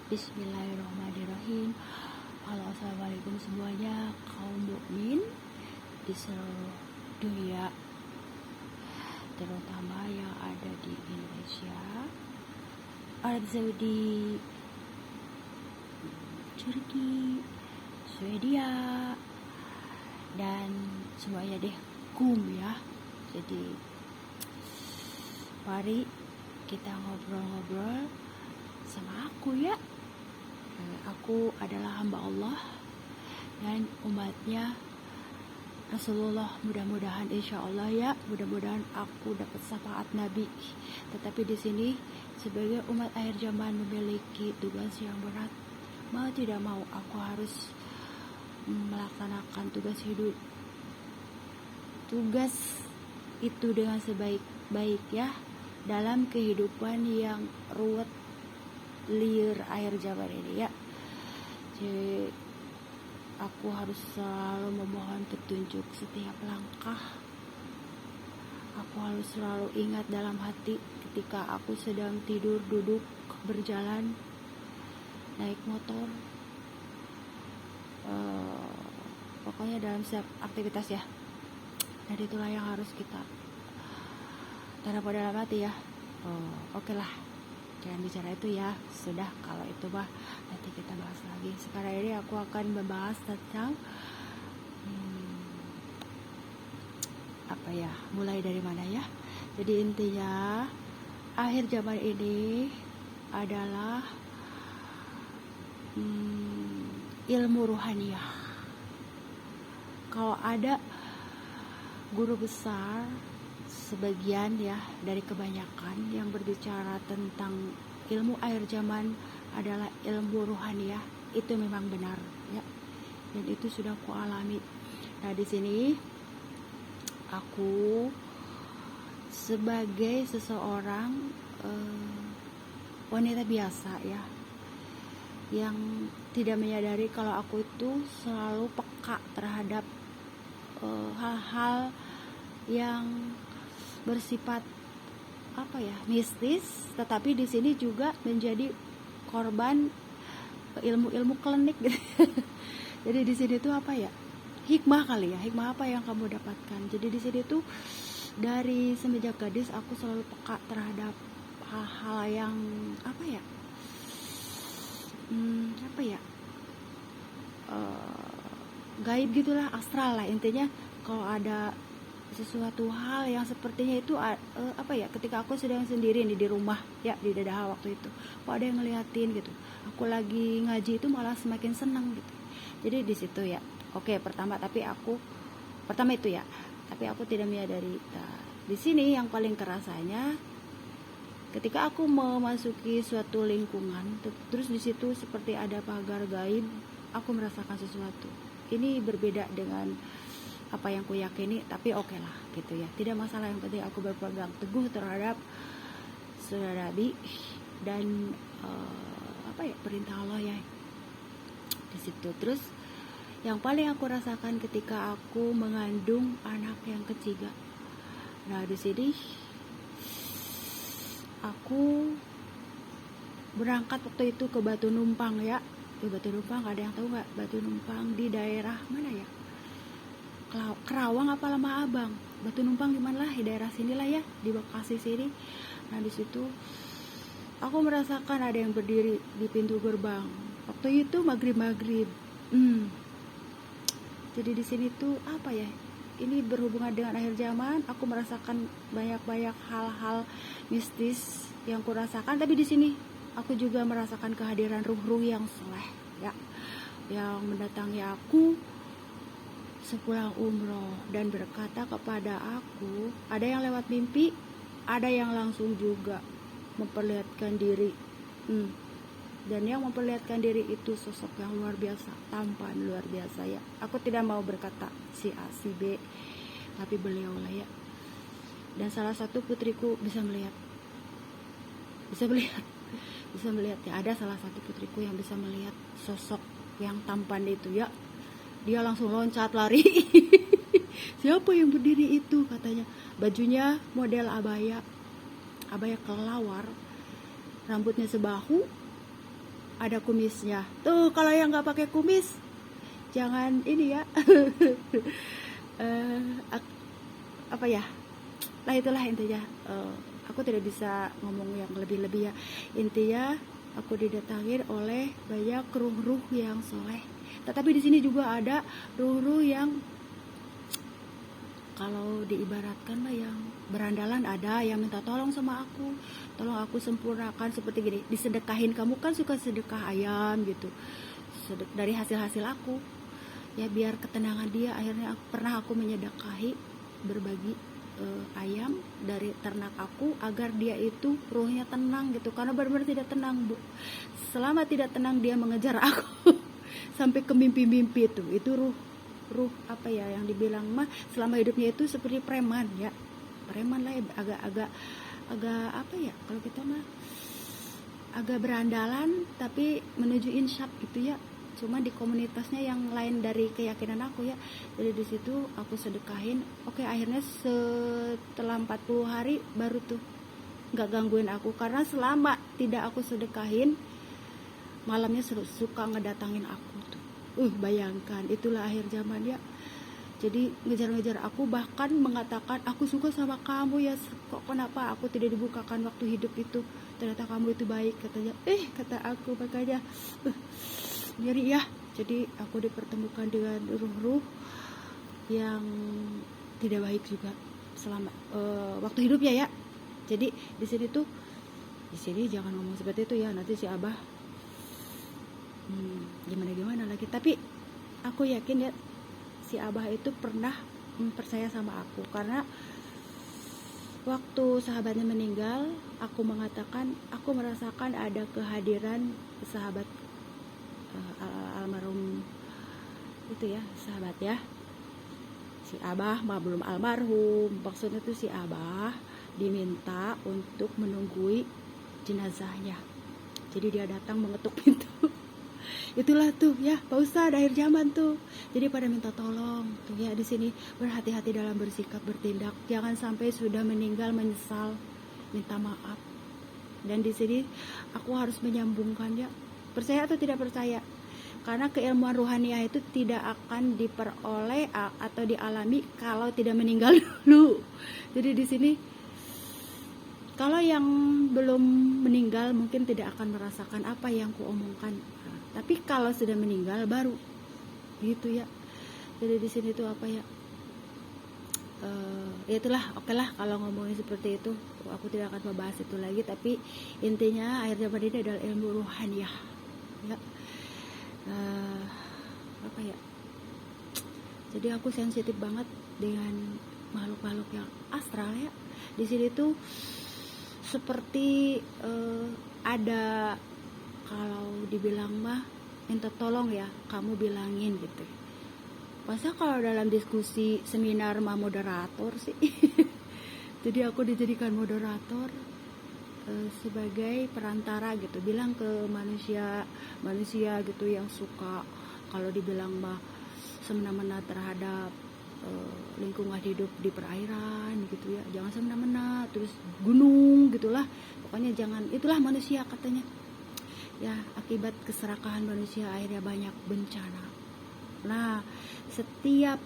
Bismillahirrahmanirrahim. Halo, assalamualaikum semuanya, kaum mukmin di seluruh dunia, terutama yang ada di Indonesia, Arab Saudi, Turki, Swedia, dan semuanya deh, ya. Jadi mari kita ngobrol-ngobrol sama aku ya. Aku adalah hamba Allah dan umatnya Rasulullah. Mudah-mudahan insya Allah ya, mudah-mudahan aku dapat syafaat Nabi. Tetapi di sini sebagai umat akhir zaman memiliki tugas yang berat. Mau tidak mau aku harus melaksanakan tugas hidup. Tugas itu dengan sebaik-baik ya, dalam kehidupan yang ruwet liar akhir zaman ini ya. Jadi aku harus selalu memohon petunjuk setiap langkah. Aku harus selalu ingat dalam hati ketika aku sedang tidur, duduk, berjalan, naik motor, pokoknya dalam setiap aktivitas ya. Dan itulah yang harus kita tanam dalam hati ya. Oke lah, jangan bicara itu ya. Sudah, kalau itu bah nanti kita bahas lagi. Sekarang ini aku akan membahas tentang mulai dari mana ya. Jadi intinya akhir zaman ini adalah ilmu ruhaniyah. Kalau ada guru besar sebagian ya dari kebanyakan yang berbicara tentang ilmu akhir zaman adalah ilmu ruhaniyah, itu memang benar ya, dan itu sudah aku alami. Nah, di sini aku sebagai seseorang wanita biasa ya, yang tidak menyadari kalau aku itu selalu peka terhadap hal-hal yang bersifat mistis, tetapi di sini juga menjadi korban ilmu-ilmu klinik gitu. Jadi di sini tuh hikmah kali ya, hikmah apa yang kamu dapatkan. Jadi di sini tuh dari semenjak gadis aku selalu peka terhadap hal-hal yang gaib gitulah, astral lah intinya. Kalau ada sesuatu hal yang sepertinya itu ketika aku sedang sendiri nih di rumah ya, di Dadaha waktu itu, kok ada yang ngeliatin gitu, aku lagi ngaji itu malah semakin senang gitu. Jadi di situ ya, pertama itu ya, tapi aku tidak menyadari. Nah, di sini yang paling kerasanya ketika aku memasuki suatu lingkungan, terus di situ seperti ada pagar gaib, aku merasakan sesuatu. Ini berbeda dengan apa yang ku yakini, tapi oke lah gitu ya, tidak masalah. Yang penting aku berpegang teguh terhadap sunnah Nabi dan perintah Allah ya di situ. Terus yang paling aku rasakan ketika aku mengandung anak yang ketiga. Nah, di sini aku berangkat waktu itu ke Batu Numpang ya. Batu Numpang, ada yang tahu nggak Batu Numpang di daerah mana ya? Kerawang apa Lama Abang? Batu Numpang di mana lah, di daerah sinilah ya, di Bekasi sini. Nah, di situ aku merasakan ada yang berdiri di pintu gerbang. Waktu itu maghrib. Jadi di sini tuh ini berhubungan dengan akhir zaman. Aku merasakan banyak hal-hal mistis yang ku rasakan, tapi di sini aku juga merasakan kehadiran ruh-ruh yang soleh ya, yang mendatangi aku sepulang umroh dan berkata kepada aku, ada yang lewat mimpi, ada yang langsung juga memperlihatkan diri. Dan yang memperlihatkan diri itu sosok yang luar biasa, tampan luar biasa ya. Aku tidak mau berkata si A, si B, tapi beliau lah ya. Dan salah satu putriku bisa melihat ya. Ada salah satu putriku yang bisa melihat sosok yang tampan itu ya. Dia langsung loncat lari. Siapa yang berdiri itu, katanya. Bajunya model abaya kelawar, rambutnya sebahu, ada kumisnya. Tuh kalau yang nggak pakai kumis jangan ini ya. Eh, apa ya, lah itulah intinya. Aku tidak bisa ngomong yang lebih-lebih ya. Intinya aku didatangin oleh banyak ruh-ruh yang soleh, tetapi di sini juga ada ruh-ruh yang kalau diibaratkan mah yang berandalan. Ada yang minta tolong sama aku, tolong aku sempurnakan seperti gini, disedekahin. Kamu kan suka sedekah ayam gitu, dari hasil-hasil aku ya, biar ketenangan dia. Akhirnya pernah aku menyedekahi, berbagi ayam dari ternak aku agar dia itu ruhnya tenang gitu, karena benar-benar tidak tenang Bu. Selama tidak tenang dia mengejar aku sampai ke mimpi-mimpi itu ruh apa ya yang dibilang mah selama hidupnya itu seperti preman ya, preman lah ya, agak apa ya, kalau kita mah agak berandalan tapi menuju insyaf gitu ya, cuma di komunitasnya yang lain dari keyakinan aku ya. Jadi di situ aku sedekahin. Oke, akhirnya setelah 40 hari baru tuh nggak gangguin aku, karena selama tidak aku sedekahin malamnya suka ngedatangin aku tuh. Bayangkan, itulah akhir zaman ya. Jadi ngejar-ngejar aku, bahkan mengatakan aku suka sama kamu ya, kok kenapa aku tidak dibukakan waktu hidup itu, ternyata kamu itu baik katanya. Kata aku, makanya ngeri ya. Jadi aku dipertemukan dengan ruh-ruh yang tidak baik juga selama waktu hidupnya ya. Jadi di sini jangan ngomong seperti itu ya, nanti si Abah gimana lagi. Tapi aku yakin ya si Abah itu pernah percaya sama aku, karena waktu sahabatnya meninggal aku mengatakan aku merasakan ada kehadiran sahabat almarhum itu ya, sahabat ya. Si Abah mah belum almarhum, maksudnya tuh si Abah diminta untuk menunggui jenazahnya. Jadi dia datang mengetuk pintu. Itulah tuh ya Pak Ustadz akhir zaman tuh. Jadi pada minta tolong tuh ya, di sini berhati-hati dalam bersikap bertindak, jangan sampai sudah meninggal menyesal, minta maaf. Dan di sini aku harus menyambungkan ya, percaya atau tidak percaya, karena keilmuan ruhaniah itu tidak akan diperoleh atau dialami kalau tidak meninggal dulu. Jadi di sini kalau yang belum meninggal mungkin tidak akan merasakan apa yang kuomongkan, tapi kalau sudah meninggal baru gitu ya. Jadi di sini tuh apa ya, ya itulah. Oke lah kalau ngomongin seperti itu, aku tidak akan membahas itu lagi. Tapi intinya akhir zaman ini adalah ilmu ruhaniah ya. Apa ya, jadi aku sensitif banget dengan makhluk-makhluk yang astral ya. Di sini tuh seperti ada, kalau dibilang mah minta tolong ya, kamu bilangin gitu. Masa kalau dalam diskusi seminar mah moderator sih. Jadi aku dijadikan moderator sebagai perantara gitu, bilang ke manusia gitu yang suka kalau dibilang mah semena-mena terhadap lingkungan hidup di perairan gitu ya, jangan semena-mena, terus gunung gitulah, pokoknya jangan, itulah manusia katanya ya. Akibat keserakahan manusia akhirnya banyak bencana. Nah, setiap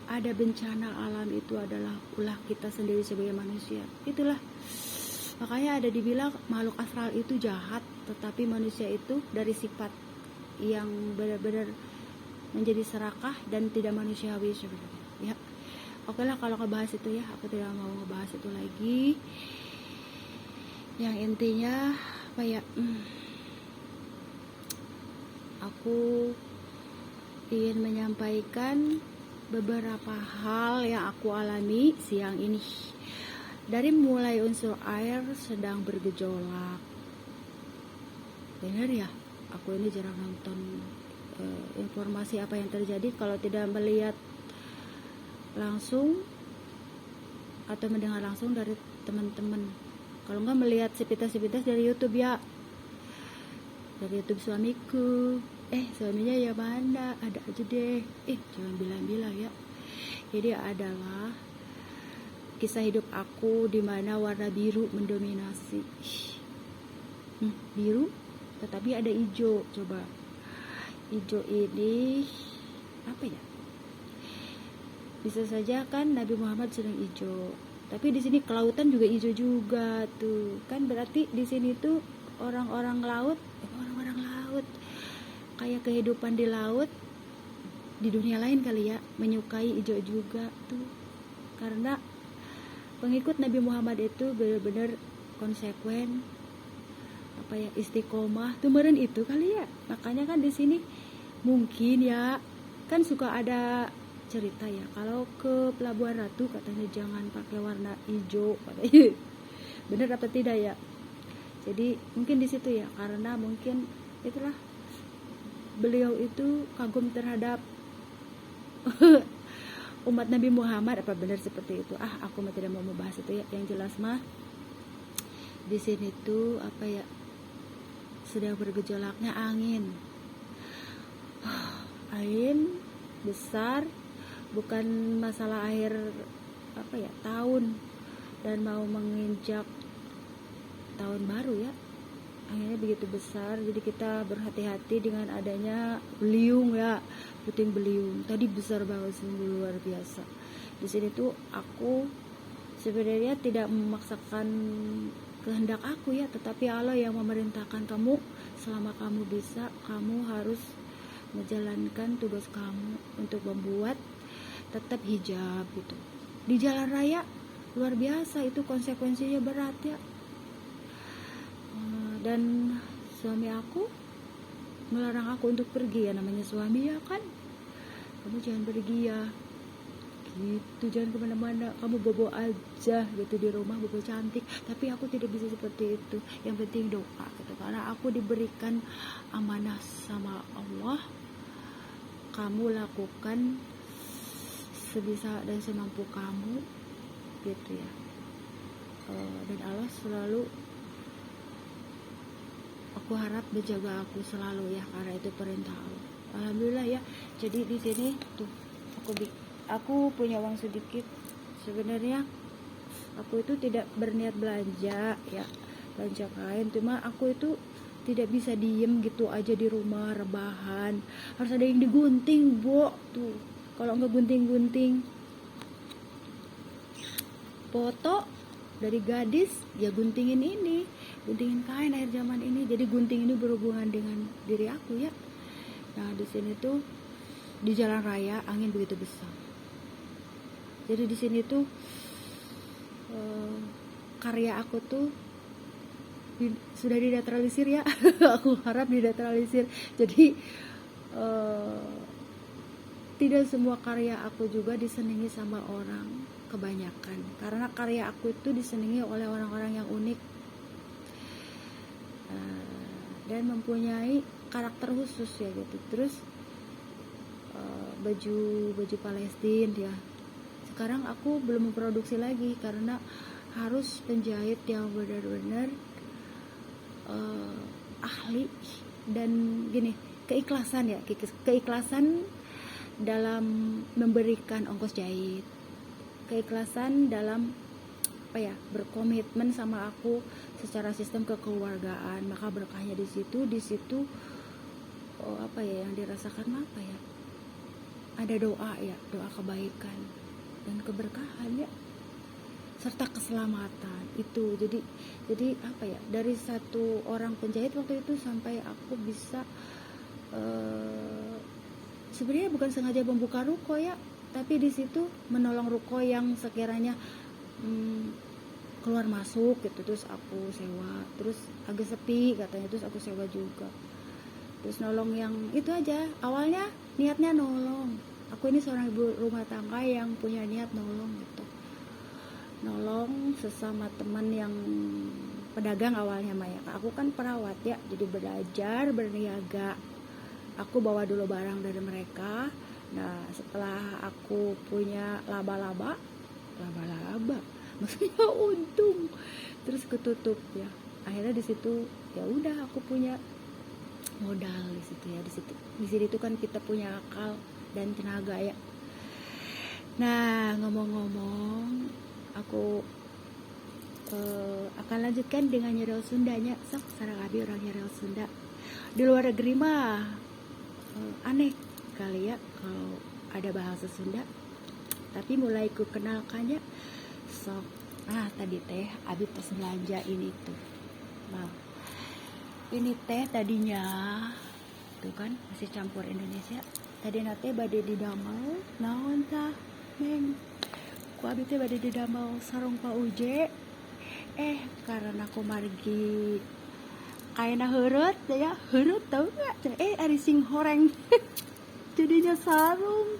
ada bencana alam itu adalah ulah kita sendiri sebagai manusia. Itulah makanya ada dibilang makhluk astral itu jahat, tetapi manusia itu dari sifat yang benar-benar menjadi serakah dan tidak manusiawi sebenarnya ya. Oke lah kalau ngebahas itu ya, aku tidak mau ngebahas itu lagi. Yang intinya apa ya, aku ingin menyampaikan beberapa hal yang aku alami siang ini. Dari mulai unsur air sedang bergejolak. Benar ya, aku ini jarang nonton informasi apa yang terjadi kalau tidak melihat langsung atau mendengar langsung dari teman-teman. Kalau enggak melihat sepintas-sepintas dari YouTube ya, dari YouTube suamiku. Suaminya ya mana, ada aja deh. Jangan bilang-bilang ya. Jadi adalah kisah hidup aku di mana warna biru mendominasi. Biru tetapi ada hijau. Coba hijau ini apa ya, bisa saja kan Nabi Muhammad sedang hijau, tapi di sini kelautan juga hijau juga tuh kan, berarti di sini tuh orang-orang laut kayak kehidupan di laut di dunia lain kali ya, menyukai hijau juga tuh, karena pengikut Nabi Muhammad itu benar-benar konsekuen, apa ya, istiqomah tuh meren itu kali ya. Makanya kan di sini mungkin ya kan suka ada cerita ya, kalau ke Pelabuhan Ratu katanya jangan pakai warna hijau katanya. Bener apa tidak ya? Jadi mungkin di situ ya, karena mungkin itulah beliau itu kagum terhadap umat Nabi Muhammad, apa benar seperti itu? Aku mah tidak mau membahas itu ya. Yang jelas mah di sini tuh apa ya, sedang bergejolaknya angin. Angin besar, bukan masalah akhir apa ya, tahun dan mau menginjak tahun baru ya. Akhirnya begitu besar, jadi kita berhati-hati dengan adanya beliung ya, puting beliung. Tadi besar banget, sungguh luar biasa. Di sini tuh aku sebenarnya tidak memaksakan kehendak aku ya, tetapi Allah yang memerintahkan kamu. Selama kamu bisa, kamu harus menjalankan tugas kamu untuk membuat tetap hijab gitu. Di jalan raya luar biasa itu, konsekuensinya berat ya. Dan suami aku melarang aku untuk pergi ya, namanya suami ya kan, kamu jangan pergi ya gitu, jangan kemana-mana, kamu bobo aja gitu di rumah, bobo cantik. Tapi aku tidak bisa seperti itu, yang penting doa gitu, karena aku diberikan amanah sama Allah, kamu lakukan sebisa dan semampu kamu gitu ya. Dan Allah selalu, aku harap menjaga aku selalu ya, karena itu perintah Allah. Alhamdulillah ya. Jadi di sini tuh aku punya uang sedikit. Sebenarnya aku itu tidak berniat belanja ya, belanja kain, cuma aku itu tidak bisa diem gitu aja di rumah rebahan, harus ada yang digunting, Bo. Tuh kalau nggak gunting-gunting foto dari gadis ya, guntingin ini, guntingin kain akhir zaman ini. Jadi gunting ini berhubungan dengan diri aku ya. Nah di sini tuh di jalan raya angin begitu besar. Jadi di sini tuh karya aku tuh sudah dinetralisir ya. Aku harap dinetralisir. Jadi tidak semua karya aku juga disenangi sama orang, kebanyakan, karena karya aku itu disenangi oleh orang-orang yang unik dan mempunyai karakter khusus ya gitu. Terus baju Palestina ya, sekarang aku belum memproduksi lagi karena harus penjahit yang benar-benar ahli dan gini, keikhlasan ya, keikhlasan dalam memberikan ongkos jahit, keikhlasan dalam apa ya, berkomitmen sama aku secara sistem kekeluargaan. Maka berkahnya di situ apa ya yang dirasakan, apa ya, ada doa ya, doa kebaikan dan keberkahan ya, serta keselamatan itu. Jadi apa ya, dari satu orang penjahit waktu itu sampai aku bisa sebenarnya bukan sengaja membuka ruko ya, tapi di situ menolong ruko yang sekiranya keluar masuk gitu, terus aku sewa, terus agak sepi katanya, terus aku sewa juga, terus nolong yang itu aja. Awalnya niatnya nolong, aku ini seorang ibu rumah tangga yang punya niat nolong gitu, nolong sesama teman yang pedagang awalnya Maya. Aku kan perawat ya, jadi belajar berniaga. Aku bawa dulu barang dari mereka. Nah setelah aku punya laba-laba maksudnya untung, terus ketutup ya, akhirnya di situ ya udah aku punya modal di situ ya. Di sini tuh kan kita punya akal dan tenaga ya. Nah ngomong-ngomong, aku akan lanjutkan dengan nyerel Sundanya. Sok sareng abi orang nyerel Sunda. Di luar negeri mah aneh kali ya kalau ada bahasa Sunda, tapi mulai ku kenalkannya sok. Tadi teh abi tes belanja ini tuh. Nah, ini teh tadinya tuh kan masih campur Indonesia. Tadi nate bade didamel naon tah Neng, ku abi teh bade didamel sarung pauje. Karena aku margi kaina heureut ya, heureut tau gak? Ari sing horeng jadinya sarung.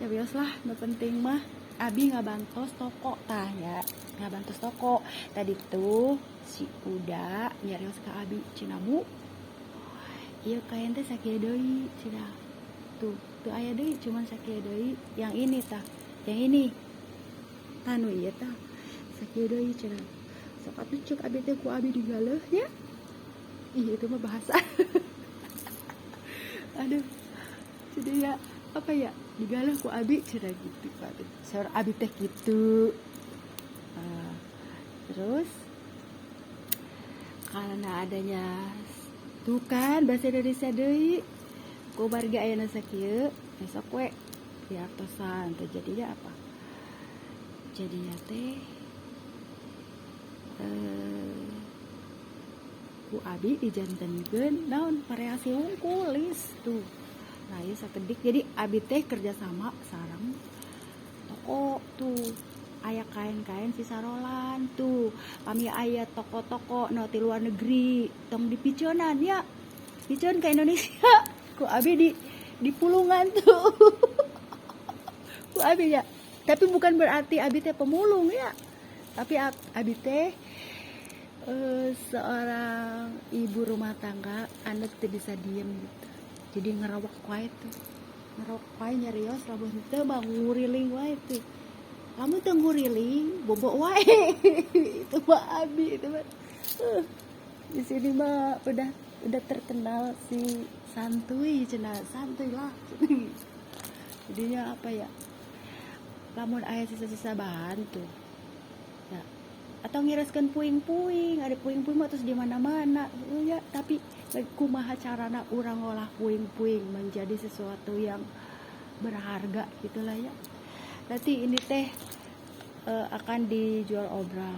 Ya biasalah, no penting mah abi ngabantos toko tah ya, ngabantos toko. Tadi tuh si Uda nyarios ka abi cinamu. Ieu kain teh sakieu deui cenah. Tuh aya deui cuman sakieu deui. Yang ini tah, yang ini. Tanu ieu tah sakieu deui cenah. Sok atuh ceuk abi teh ku abi digaleuh ya. Itu mah bahasa. Aduh. Jadi ya apa ya? Digaleuh ku abi cenah gitu. Saur abi teh gitu. Terus karena adanya tuh kan bahasa Indonesia deui ku margi ayeuna sakieu besok we diartosan teh jadinya apa? Jadinya teh ku abi dijantenkeun naon variasi wungkulis tuh. Nah, ieu sakedik jadi abi teh kerjasama sareng toko tuh. Aya kain-kain Sisarolan tuh. Kami aya toko-toko no ti luar negeri tong dipiceunan ya. Piceun ke Indonesia. Ku abi di pulungan tuh. Ku abi ya. Tapi bukan berarti abi teh pemulung ya. Tapi abi teh seorang ibu rumah tangga, anu teu bisa diem gitu. Jadi ngerawak wae tuh. Ngerawak wae nyarios lamun teu mah nguriling wae tuh. Kamu teu nguriling, bobo wae. Itu mah abi itu mah. Di sini mah udah terkenal si santuy cenah, santuy lah. Jadinya apa ya? Lamun aya sisa-sisa bahan tuh. Ya, atau ngireskeun puing-puing, ada puing-puing mah terus di mana-mana. Ya, tapi kumaha carana urang ngolah puing-puing menjadi sesuatu yang berharga gitulah ya. Nanti ini teh akan dijual obral.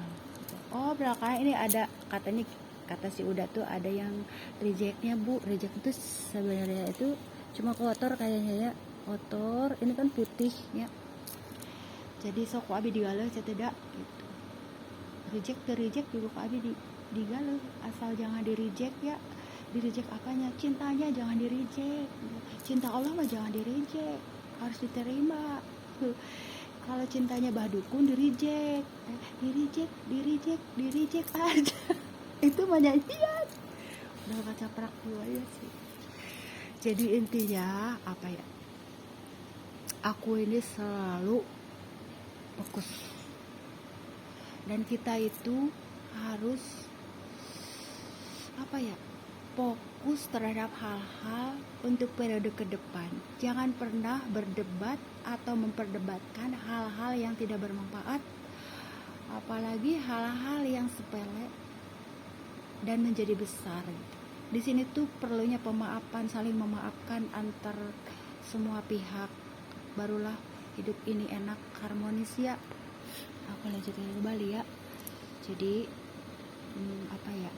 Obral kayak ini ada katanya, kata si Uda tuh ada yang rejectnya bu. Reject itu sebenarnya itu cuma kotor kayaknya ya, kotor. Ini kan putih ya. Jadi sok abi digaleuh cetedak gitu. Reject juga abi digaleuh, asal jangan di reject ya. Di reject apanya? Cintanya jangan di reject. Cinta Allah mah jangan di reject, harus diterima. Kalau cintanya badukun di reject aja. Itu mah nyanyian udah kaca prak dua ya sih. Jadi intinya apa ya, aku ini selalu fokus, dan kita itu harus apa ya, fokus terhadap hal-hal untuk periode ke depan. Jangan pernah berdebat atau memperdebatkan hal-hal yang tidak bermanfaat, apalagi hal-hal yang sepele dan menjadi besar. Di sini tuh perlunya pemaafan, saling memaafkan antar semua pihak, barulah hidup ini enak, harmonis ya. Aku lanjutkan kembali ya. Jadi apa ya,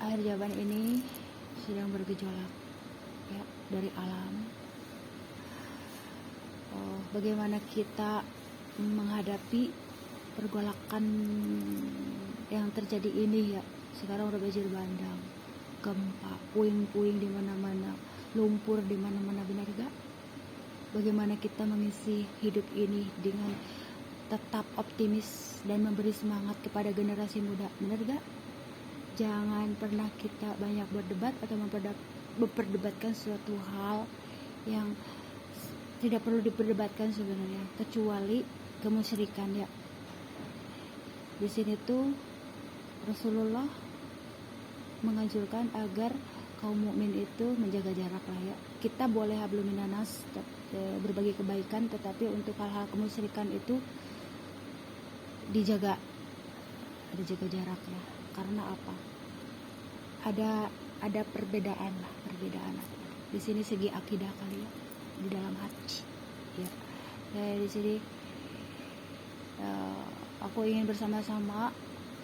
air jawaban ini sedang bergejolak ya, dari alam. Bagaimana kita menghadapi pergolakan yang terjadi ini ya. Sekarang udah banjir bandang, gempa, puing-puing di mana-mana, lumpur di mana-mana, benar gak? Bagaimana kita mengisi hidup ini dengan tetap optimis dan memberi semangat kepada generasi muda, benar gak? Jangan pernah kita banyak berdebat atau memperdebatkan suatu hal yang tidak perlu diperdebatkan sebenarnya, kecuali kemusyrikan ya. Di sini tuh Rasulullah menganjurkan agar kaum mukmin itu menjaga jarak lah ya. Kita boleh hablum minanas, berbagi kebaikan, tetapi untuk hal-hal kemusyrikan itu dijaga ada jaga jarak ya. Karena apa, ada perbedaan lah, perbedaan di sini segi akidah kali ya, di dalam hati ya. Di sini aku ingin bersama-sama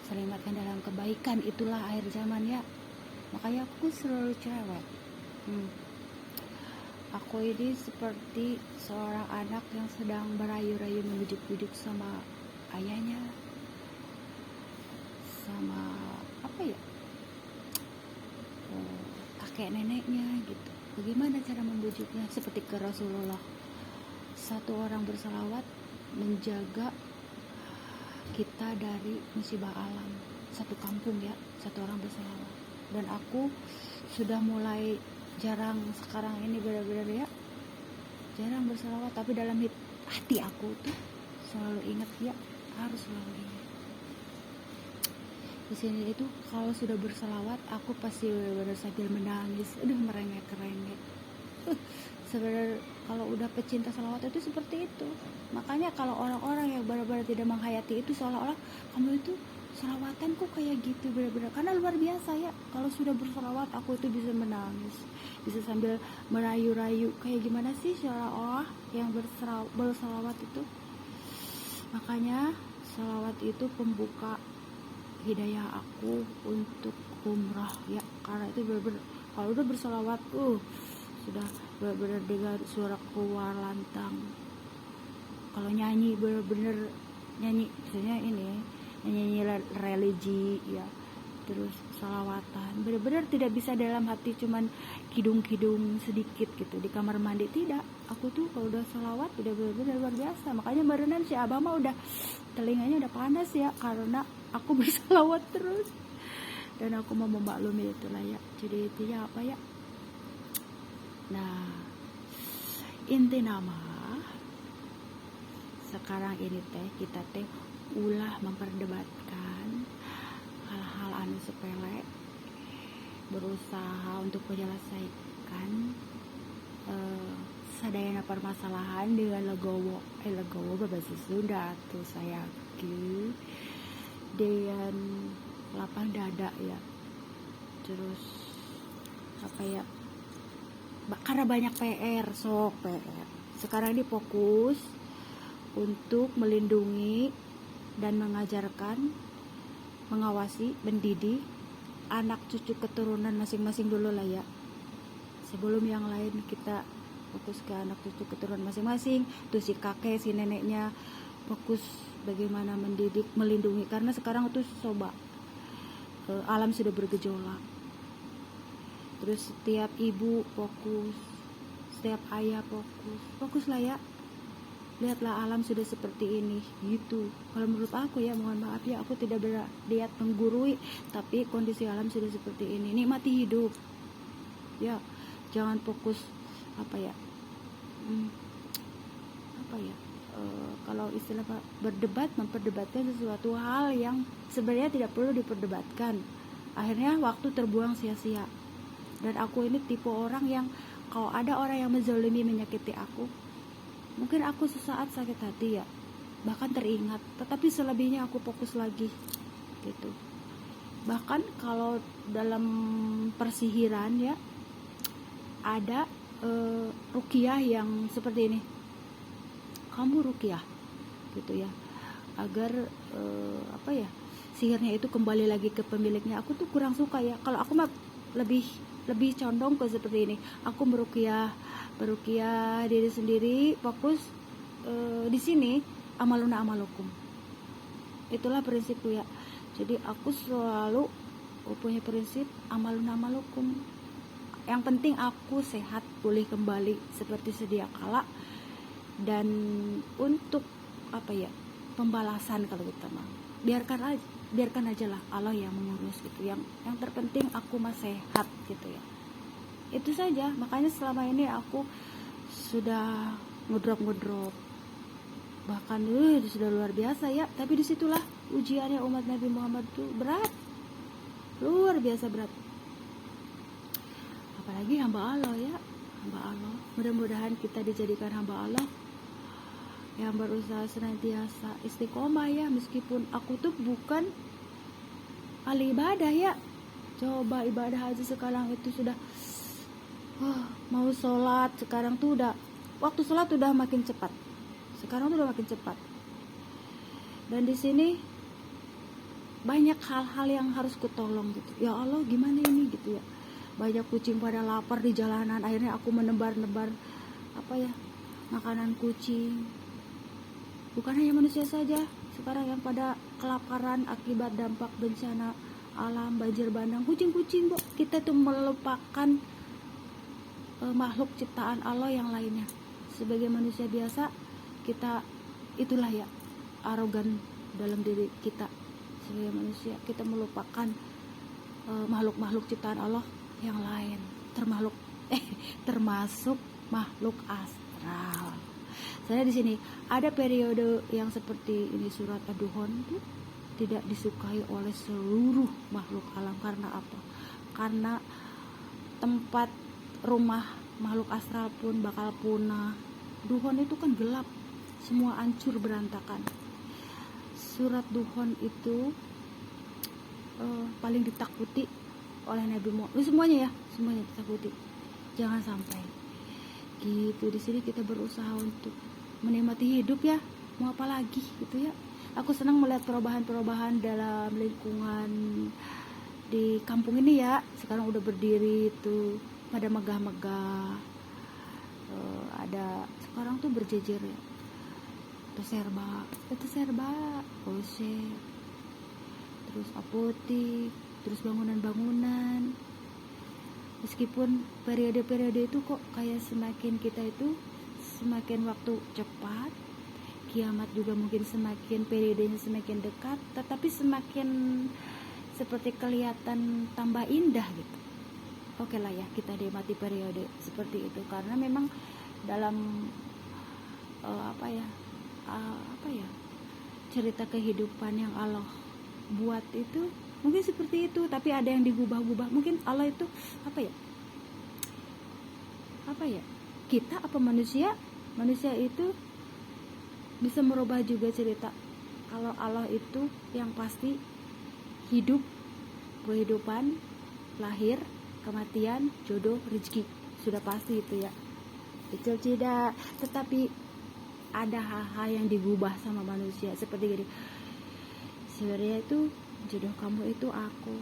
selamatkan dalam kebaikan, itulah akhir zaman ya. Makanya aku selalu cerewet. Aku ini seperti seorang anak yang sedang berayu-rayu membujuk-bujuk sama ayahnya, sama apa ya, kakek neneknya gitu. Bagaimana cara membujuknya? Seperti ke Rasulullah, satu orang berselawat menjaga kita dari musibah alam. Satu kampung ya, satu orang berselawat. Dan aku sudah mulai jarang sekarang ini, benar-benar ya jarang berselawat, tapi dalam hati aku tuh selalu ingat ya, harus selalu ingat. Di sini itu kalau sudah berselawat aku pasti benar-benar sambil menangis, merengek-rengek. Sebenarnya kalau udah pecinta selawat itu seperti itu. Makanya kalau orang-orang yang benar-benar tidak menghayati itu, seolah-olah kamu itu selawatan kok kayak gitu, benar-benar karena luar biasa ya. Kalau sudah berselawat aku itu bisa menangis, bisa sambil merayu-rayu kayak gimana sih seolah-olah yang berselawat itu. Makanya selawat itu pembuka hidayah aku untuk umrah ya, karena itu benar-benar kalau udah berselawat sudah benar-benar dengar suara keluar lantang. Kalau nyanyi benar-benar nyanyi, misalnya ini nyanyi religi ya, terus salawatan, benar-benar tidak bisa dalam hati cuman kidung-kidung sedikit gitu di kamar mandi, tidak. Aku tuh kalau udah salawat udah benar-benar luar biasa. Makanya barusan si Abah mah udah telinganya udah panas ya, karena aku bersalawat terus. Dan aku mau memaklumi itulah ya. Jadi intinya apa ya, nah inti nama sekarang ini kita ulah memperdebatkan hal-hal anu sepele, berusaha untuk menyelesaikan sadayana permasalahan dengan legowo bahasa Sunda tuh saya dengan lapang dada ya. Terus apa ya, karena banyak PR sekarang ini fokus untuk melindungi dan mengajarkan, mengawasi, mendidik anak cucu keturunan masing-masing dulu lah ya. Sebelum yang lain kita fokus ke anak cucu keturunan masing-masing. Tuh si kakek, si neneknya fokus bagaimana mendidik, melindungi. Karena sekarang tuh alam sudah bergejolak. Terus setiap ibu fokus, setiap ayah fokus lah ya. Lihatlah alam sudah seperti ini gitu. Kalau menurut aku ya, mohon maaf ya, aku tidak berniat menggurui, tapi kondisi alam sudah seperti ini. Nikmati hidup ya, jangan fokus kalau istilah memperdebatkan sesuatu hal yang sebenarnya tidak perlu diperdebatkan. Akhirnya waktu terbuang sia-sia. Dan aku ini tipe orang yang kalau ada orang yang menzalimi, menyakiti aku, mungkin aku sesaat sakit hati ya, bahkan teringat, tetapi selebihnya aku fokus lagi gitu. Bahkan kalau dalam persihiran ya, ada ruqyah yang seperti ini, kamu ruqyah gitu ya, agar sihirnya itu kembali lagi ke pemiliknya. Aku tuh kurang suka ya, kalau aku mah lebih condong ke seperti ini. Aku meruqyah diri sendiri, fokus di sini, amaluna amalukum. Itulah prinsipku ya. Jadi aku selalu punya prinsip amaluna amalukum. Yang penting aku sehat, pulih kembali seperti sedia kala. Dan untuk pembalasan kalau kita mah biarkan aja lah Allah yang mengurus gitu. Yang terpenting aku mah sehat gitu ya. Itu saja. Makanya selama ini aku sudah ngedrop, bahkan sudah luar biasa ya. Tapi disitulah ujiannya umat Nabi Muhammad tuh berat, luar biasa berat. Apalagi hamba Allah ya, hamba Allah. Mudah-mudahan kita dijadikan hamba Allah yang berusaha senantiasa istiqomah ya. Meskipun aku tuh bukan ahli ibadah ya. Coba ibadah aja sekarang itu sudah mau sholat sekarang tuh udah, waktu sholat udah makin cepat. Sekarang tuh udah makin cepat. Dan di sini banyak hal-hal yang harus kutolong gitu. Ya Allah, gimana ini gitu ya. Banyak kucing pada lapar di jalanan. Akhirnya aku menebar-nebar makanan kucing. Bukan hanya manusia saja sekarang yang pada kelaparan akibat dampak bencana alam, banjir bandang. Kucing-kucing kok. Kita tuh melupakan makhluk ciptaan Allah yang lainnya. Sebagai manusia biasa, kita itulah ya, arogan dalam diri kita. Sebagai manusia, kita melupakan makhluk-makhluk ciptaan Allah yang lain, termasuk makhluk astral. Saya di sini ada periode yang seperti ini, surat Ad-Duhan itu tidak disukai oleh seluruh makhluk alam. Karena apa? Karena tempat rumah makhluk astral pun bakal punah. Duhon itu kan gelap, semua hancur berantakan. Surat Duhon itu paling ditakuti oleh Nabi Muhammad. Semuanya ditakuti. Jangan sampai gitu. Di sini kita berusaha untuk menikmati hidup ya. Mau apa lagi gitu ya. Aku senang melihat perubahan-perubahan dalam lingkungan di kampung ini ya. Sekarang udah berdiri itu pada megah-megah. Ada sekarang tuh berjejer ya. Serba, Polsek, terus apotik, terus bangunan-bangunan. Meskipun periode-periode itu kok kayak semakin kita itu semakin waktu cepat, kiamat juga mungkin semakin periodenya semakin dekat, tetapi semakin seperti kelihatan tambah indah gitu. Oke lah ya, kita nikmati periode seperti itu karena memang dalam cerita kehidupan yang Allah buat itu mungkin seperti itu, tapi ada yang digubah-gubah. Mungkin Allah itu kita apa manusia itu bisa merubah juga cerita. Kalau Allah itu yang pasti hidup, kehidupan, lahir, kematian, jodoh, rezeki, sudah pasti itu ya. Betul tidak? Tetapi ada hal-hal yang digubah sama manusia seperti gini. Sebenarnya itu jodoh kamu itu aku,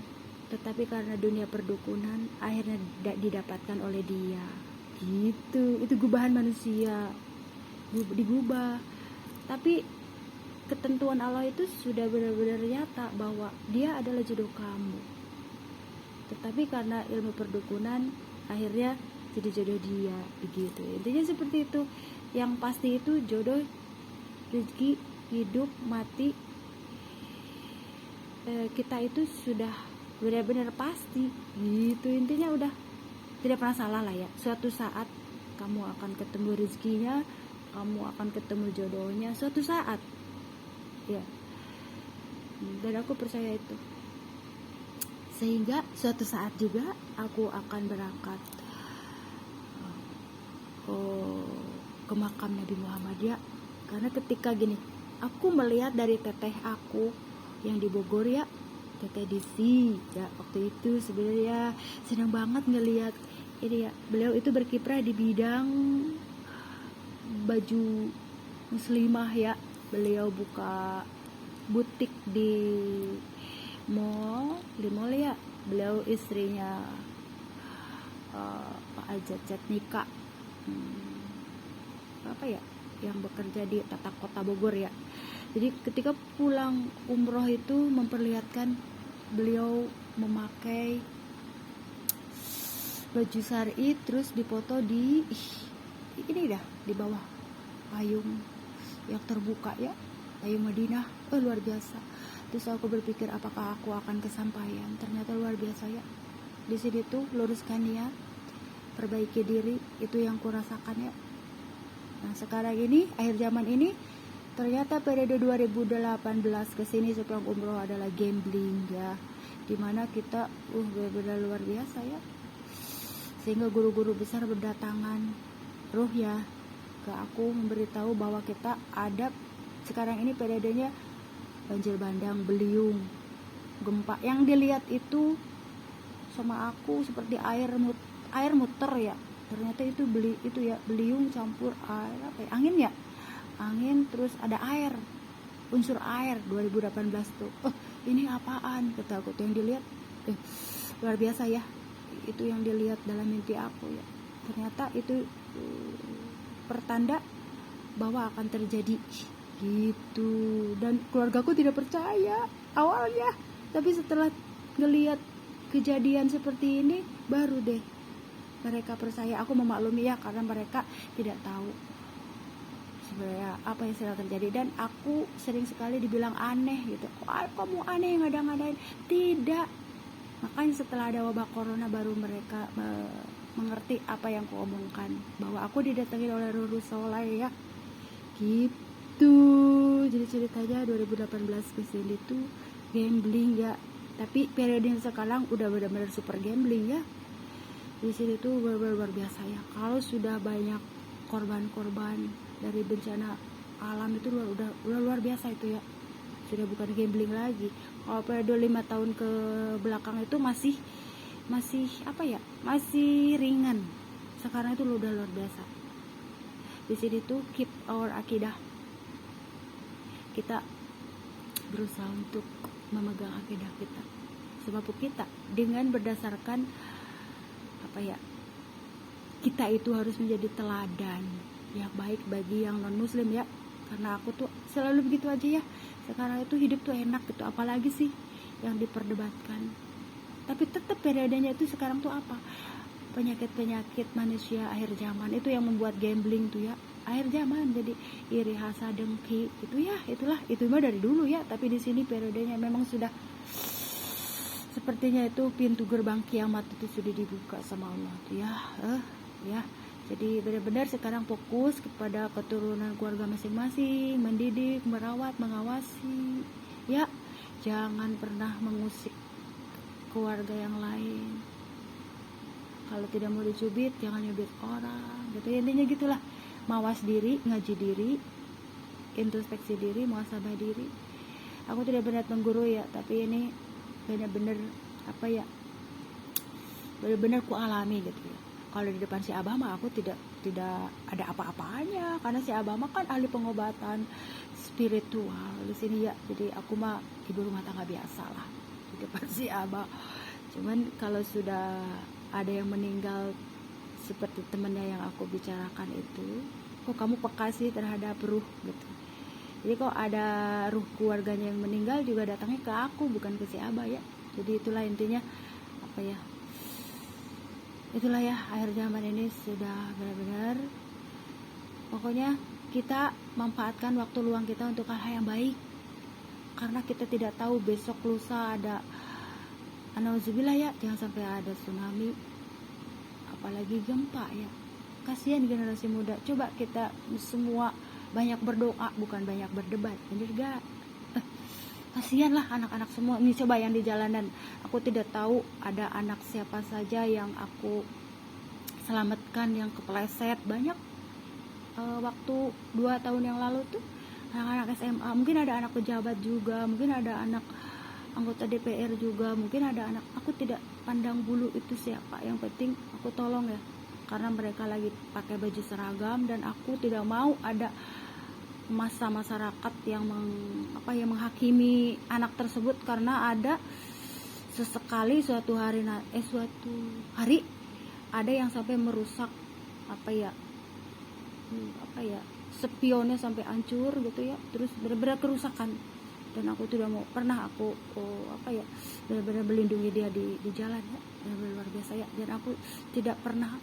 tetapi karena dunia perdukunan akhirnya didapatkan oleh dia. Gitu. Itu gubahan manusia. Digubah. Tapi ketentuan Allah itu sudah benar-benar nyata bahwa dia adalah jodoh kamu. Tetapi karena ilmu perdukunan akhirnya jadi jodoh dia, begitu. Intinya seperti itu. Yang pasti itu jodoh, rezeki, hidup, mati, kita itu sudah benar-benar pasti gitu. Intinya udah tidak pernah salah lah ya. Suatu saat kamu akan ketemu rezekinya, kamu akan ketemu jodohnya suatu saat ya. Dan aku percaya itu. Sehingga suatu saat juga aku akan berangkat ke makam Nabi Muhammad ya. Karena ketika gini, aku melihat dari teteh aku yang di Bogor ya, teteh Disi ya, waktu itu sebenarnya senang banget ngelihat ini ya. Beliau itu berkiprah di bidang baju muslimah ya. Beliau buka butik di mall ya. Beliau istrinya Pak Ajat Nika yang bekerja di tata kota Bogor ya. Jadi ketika pulang umroh itu memperlihatkan beliau memakai baju syar'i, terus dipoto di bawah payung yang terbuka ya, payung Madinah. Luar biasa. Terus aku berpikir apakah aku akan kesampaian. Ternyata luar biasa ya. Di sini tuh luruskan niat, perbaiki diri, itu yang kurasakan ya. Nah sekarang ini, akhir zaman ini, ternyata periode 2018 kesini sepulang umroh adalah gambling ya, dimana kita benar-benar luar biasa ya. Sehingga guru-guru besar berdatangan ruh ya ke aku memberitahu bahwa kita ada sekarang ini periodenya banjir bandang, beliung, gempa. Yang dilihat itu sama aku seperti air muter ya, ternyata itu beliung campur air apa ya, angin terus ada air, unsur air. 2018 tuh, ini apaan, kata aku tuh. Yang dilihat luar biasa ya, itu yang dilihat dalam mimpi aku ya. Ternyata itu pertanda bahwa akan terjadi gitu. Dan keluargaku tidak percaya awalnya, tapi setelah ngelihat kejadian seperti ini baru deh mereka percaya. Aku memaklumi ya, karena mereka tidak tahu sebenarnya apa yang sedang terjadi. Dan aku sering sekali dibilang aneh gitu, kamu aneh ngada-ngadain. Tidak, makanya setelah ada wabah corona baru mereka mengerti apa yang aku omongkan, bahwa aku didatangi oleh Ruru Soleh ya gitu. Jadi ceritanya 2018 kesini tuh gambling ya, tapi periode yang sekarang udah benar-benar super gambling ya. Di sini tuh luar biasa ya. Kalau sudah banyak korban-korban dari bencana alam itu udah luar biasa itu ya. Sudah bukan gambling lagi. Kalau periode 5 tahun ke belakang itu masih apa ya? Masih ringan. Sekarang itu udah luar biasa. Di sini tuh keep our akidah. Kita berusaha untuk memegang akidah kita, sebab kita dengan berdasarkan apa ya, kita itu harus menjadi teladan yang baik bagi yang non muslim ya. Karena aku tuh selalu begitu aja ya, sekarang itu hidup tuh enak gitu, apalagi sih yang diperdebatkan. Tapi tetap periodenya itu sekarang tuh apa, penyakit manusia akhir zaman itu yang membuat gambling tuh ya, akhir zaman. Jadi iri, hasad, dengki itu ya, itu mah dari dulu ya. Tapi di sini periodenya memang sudah sepertinya itu pintu gerbang kiamat itu sudah dibuka sama Allah tuh ya. Ya, jadi benar-benar sekarang fokus kepada keturunan keluarga masing-masing, mendidik, merawat, mengawasi ya. Jangan pernah mengusik keluarga yang lain. Kalau tidak mau dicubit, jangan nyubit orang gitu. Intinya gitulah. Mawas diri, ngaji diri, introspeksi diri, muhasabah diri. Aku tidak benar menggurui ya, tapi ini benar-benar apa ya, benar-benar ku alami gitu ya. Kalau di depan si Abah mah aku tidak ada apa-apanya, karena si Abah mah kan ahli pengobatan spiritual di sini ya. Jadi aku mah ibu rumah tangga biasa lah di depan si Abah. Cuman kalau sudah ada yang meninggal seperti temannya yang aku bicarakan itu, kok kamu peka sih terhadap ruh gitu. Jadi kok ada ruh keluarganya yang meninggal juga datangnya ke aku, bukan ke si Abah ya. Jadi itulah intinya apa ya, itulah ya, akhir zaman ini sudah benar-benar pokoknya kita manfaatkan waktu luang kita untuk hal-hal yang baik, karena kita tidak tahu besok lusa ada nauzubillah ya, jangan sampai ada tsunami, apalagi gempa ya. Kasihan generasi muda. Coba kita semua banyak berdoa, bukan banyak berdebat, bener gak? Kasihan lah anak-anak semua ini, coba yang di jalanan. Aku tidak tahu ada anak siapa saja yang aku selamatkan yang kepleset. Banyak waktu 2 tahun yang lalu tuh anak-anak SMA, mungkin ada anak pejabat juga, mungkin ada anak anggota DPR juga, mungkin ada anak, aku tidak pandang bulu itu siapa, yang penting aku tolong ya, karena mereka lagi pakai baju seragam. Dan aku tidak mau ada masa masyarakat yang menghakimi anak tersebut, karena ada sesekali suatu hari ada yang sampai merusak spionnya sampai hancur gitu ya, terus benar-benar kerusakan. Dan aku tidak mau pernah aku benar-benar melindungi dia di jalan ya, benar-benar luar biasa ya. Dan aku tidak pernah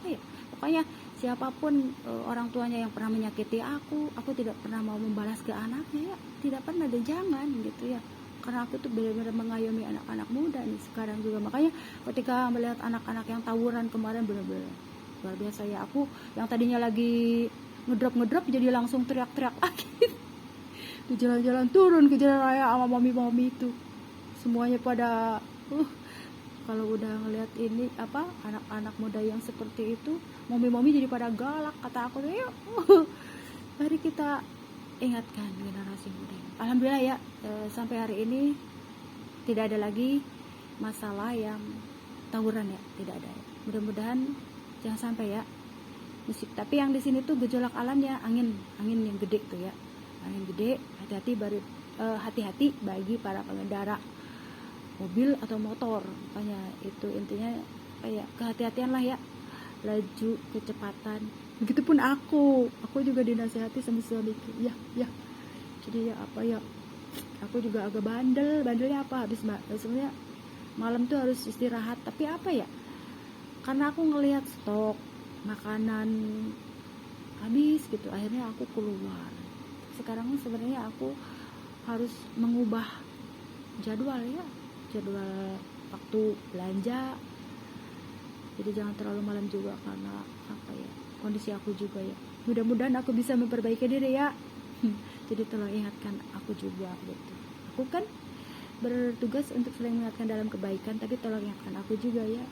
pokoknya siapapun orang tuanya yang pernah menyakiti aku tidak pernah mau membalas ke anaknya ya, tidak pernah, dan jangan gitu ya. Karena aku tuh benar-benar mengayomi anak-anak muda nih sekarang juga. Makanya ketika melihat anak-anak yang tawuran kemarin, benar-benar luar biasa ya. Aku yang tadinya lagi ngedrop jadi langsung teriak-teriak lagi di jalan-jalan, turun ke jalan raya sama mami itu semuanya pada kalau udah ngeliat ini anak-anak muda yang seperti itu, mami jadi pada galak. Kata aku tuh, yuk mari kita ingatkan generasi muda. Alhamdulillah ya, sampai hari ini tidak ada lagi masalah yang tawuran ya, tidak ada ya. Mudah-mudahan jangan sampai ya. Tapi yang di sini tuh gejolak alamnya angin yang gede tuh ya, angin gede. Hati-hati bagi para pengendara mobil atau motor. Makanya itu intinya kayak kehati-hatian lah ya, laju kecepatan. Begitupun aku juga dinasihati sama suamiku ya. Jadi ya apa ya, aku juga agak bandelnya apa, habis sebenarnya malam tuh harus istirahat, tapi apa ya, karena aku ngelihat stok makanan habis gitu, akhirnya aku keluar. Sekarang sebenarnya aku harus mengubah jadwal waktu belanja, jadi jangan terlalu malam juga karena apa ya, kondisi aku juga ya. Mudah-mudahan aku bisa memperbaiki diri ya. Jadi tolong ingatkan aku juga gitu. Aku kan bertugas untuk selalu mengingatkan dalam kebaikan, tapi tolong ingatkan aku juga ya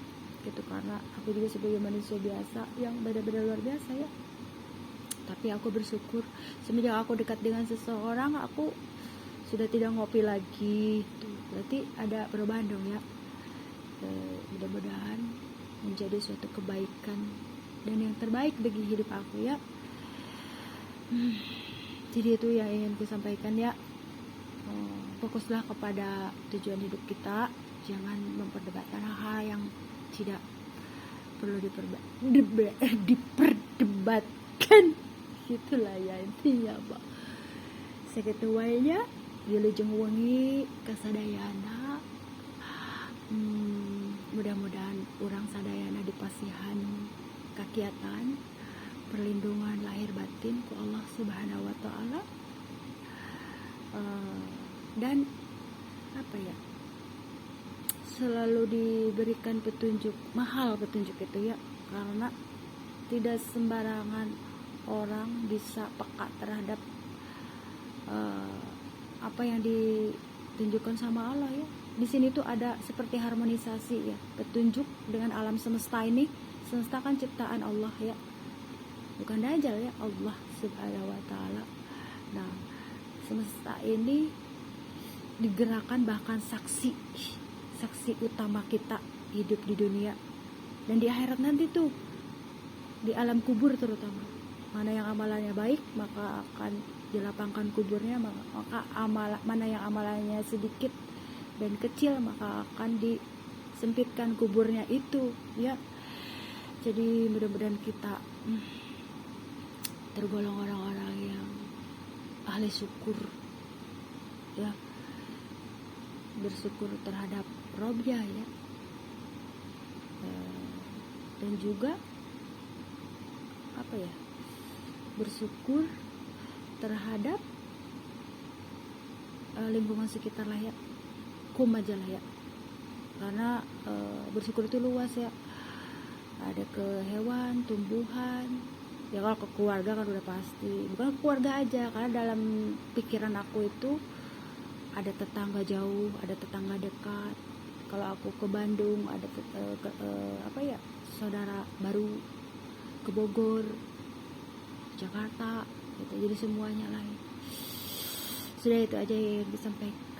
gitu, karena aku juga sebagai manusia biasa yang benar-benar luar biasa ya. Tapi aku bersyukur semenjak aku dekat dengan seseorang, aku sudah tidak ngopi lagi tuh, berarti ada perubahan dong ya. Mudah-mudahan menjadi suatu kebaikan dan yang terbaik bagi hidup aku ya. Jadi itu yang ingin ku sampaikan ya. Fokuslah kepada tujuan hidup kita, jangan memperdebatkan hal-hal yang tidak perlu diperdebatkan. Itulah ya intinya Pak. Sakitu wae nya, wilujeng wengi kasadayana. Mudah-mudahan orang sadayana dipasihan kakiatan perlindungan lahir batin ku Allah Subhanahu wa taala. Dan apa ya, selalu diberikan petunjuk, mahal petunjuk itu ya, karena tidak sembarangan orang bisa peka terhadap apa yang ditunjukkan sama Allah ya. Di sini tuh ada seperti harmonisasi ya, petunjuk dengan alam semesta ini. Semesta kan ciptaan Allah ya, bukan Dajjal ya, Allah Subhanahu wa taala. Nah, semesta ini digerakkan, bahkan saksi utama kita hidup di dunia dan di akhirat nanti tuh, di alam kubur terutama. Mana yang amalannya baik maka akan dilapangkan kuburnya, maka mana yang amalannya sedikit dan kecil maka akan disempitkan kuburnya itu ya. Jadi mudah-mudahan kita tergolong orang-orang yang ahli syukur ya, bersyukur terhadap Robnya ya, dan juga apa ya, bersyukur terhadap lingkungan sekitar lah ya, aja lah ya, karena bersyukur itu luas ya, ada ke hewan, tumbuhan ya. Kalau ke keluarga kan udah pasti, bukan keluarga aja, karena dalam pikiran aku itu ada tetangga jauh, ada tetangga dekat. Kalau aku ke Bandung ada saudara baru, ke Bogor, Jakarta gitu. Jadi semuanya lah. Sudah itu aja yang disampaikan.